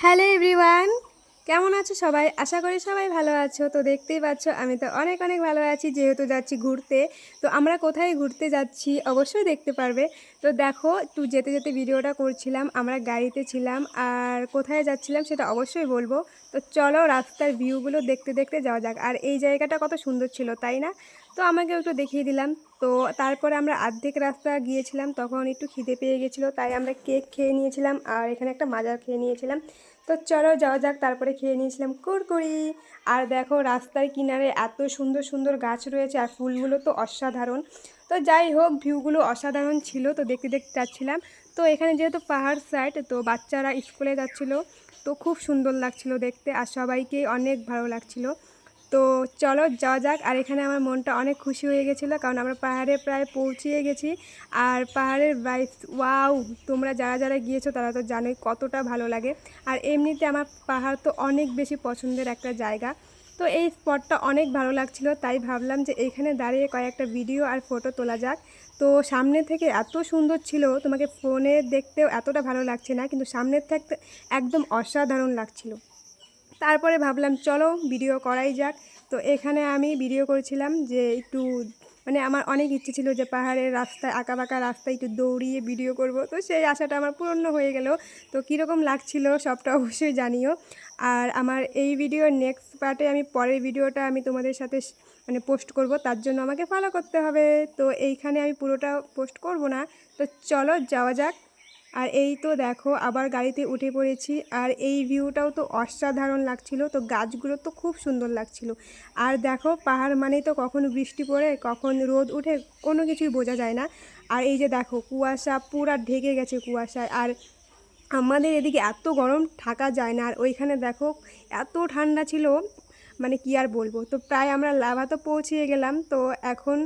Hello everyone, কেমন আছো সবাই? আশা করি সবাই ভালো আছো। তো দেখতেই পাচ্ছ আমি তো অনেক অনেক ভালো আছি, যেহেতু যাচ্ছি ঘুরতে। তো আমরা কোথায় ঘুরতে যাচ্ছি অবশ্যই দেখতে পারবে। তো দেখো, একটু যেতে যেতে ভিডিওটা করছিলাম, আমরা গাড়িতে ছিলাম আর কোথায় যাচ্ছিলাম সেটা অবশ্যই বলবো। তো চলো রাস্তার ভিউগুলো দেখতে দেখতে যাওয়া যাক। আর এই জায়গাটা কত সুন্দর ছিল তাই না? তো আমাকে একটু দেখিয়ে দিলাম। তো তারপরে আমরা অর্ধেক রাস্তা গিয়েছিলাম, তখন একটু খিদে পেয়ে গেছিলো, তাই আমরা কেক খেয়ে নিয়েছিলাম আর এখানে একটা মাজা খেয়ে নিয়েছিলাম। তো চলো যাওয়া যাক। তারপরে খেয়ে নিয়েছিলাম কুরকুরি। আর দেখো রাস্তার কিনারে এত সুন্দর সুন্দর গাছ রয়েছে আর ফুলগুলো তো অসাধারণ। তো যাই হোক, ভিউগুলো অসাধারণ ছিল, তো দেখতে দেখতে যাচ্ছিলাম। তো এখানে যেহেতু পাহাড় সাইড, তো বাচ্চারা স্কুলে যাচ্ছিলো, তো খুব সুন্দর লাগছিল দেখতে আর সবাইকেই অনেক ভালো লাগছিল। তো চলো যাওয়া যাক। আর এখানে আমার মনটা অনেক খুশি হয়ে গেছিলো, কারণ আমরা পাহাড়ে প্রায় পৌঁছিয়ে গেছি। আর পাহাড়ের ভাইবস ওয়াও! তোমরা যারা যারা গিয়েছো তারা তো জানোই কতটা ভালো লাগে। আর এমনিতে আমার পাহাড় তো অনেক বেশি পছন্দের একটা জায়গা। তো এই স্পটটা অনেক ভালো লাগছিল, তাই ভাবলাম যে এইখানে দাঁড়িয়ে কয়েকটা ভিডিও আর ফটো তোলা যাক। তো সামনে থেকে এত সুন্দর ছিল, তোমাকে ফোনে দেখতেও এতটা ভালো লাগছে না, কিন্তু সামনের থাকতে একদম অসাধারণ লাগছিল। তারপরে ভাবলাম চলো ভিডিও করাই যাক। তো এখানে আমি ভিডিও করেছিলাম যে একটু, মানে আমার অনেক ইচ্ছে ছিল যে পাহাড়ের রাস্তায়, আঁকাবাঁকা রাস্তায় একটু দৌড়িয়ে ভিডিও করব। তো সেই আশাটা আমার পূর্ণ হয়ে গেল। তো কীরকম লাগছিল সবটা অবশ্যই জানিও। আর আমার এই ভিডিওর নেক্সট পার্টে আমি পরের ভিডিওটা আমি তোমাদের সাথে মানে পোস্ট করব, তার জন্য আমাকে ফলো করতে হবে। তো এইখানে আমি পুরোটা পোস্ট করব না। তো চলো যাওয়া যাক। আর এই তো দেখো আবার গাড়িতে উঠে পড়েছি। আর এই ভিউটাও তো অসাধারণ লাগছিল, তো গাছগুলো তো খুব সুন্দর লাগছিল। আর দেখো পাহাড় মানেই তো কখন বৃষ্টি পড়ে কখন রোদ উঠে কোনো কিছুই বোঝা যায় না। আর এই যে দেখো কুয়াশা পুরা ঢেকে গেছে কুয়াশায়। আর আমাদের এদিকে এত গরম থাকা যায় না, আর ওইখানে দেখো এত ঠান্ডা ছিল, মানে কি আর বলবো। তো প্রায় আমরা লাভা তো পৌঁছিয়ে গেলাম। তো এখন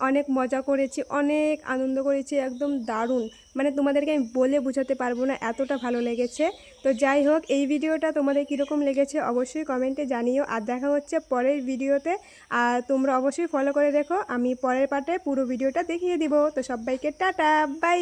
অনেক মজা করেছি, অনেক আনন্দ করেছি, একদম দারুণ। মানে তোমাদেরকে আমি বলে বোঝাতে পারবো না, এতটা ভালো লেগেছে। তো যাই হোক, এই ভিডিওটা তোমাদের কীরকম লেগেছে অবশ্যই কমেন্টে জানিও। আর দেখা হচ্ছে পরের ভিডিওতে। আর তোমরা অবশ্যই ফলো করে দেখো, আমি পরের পার্টে পুরো ভিডিওটা দেখিয়ে দিব। তো সবাইকে টাটা বাই।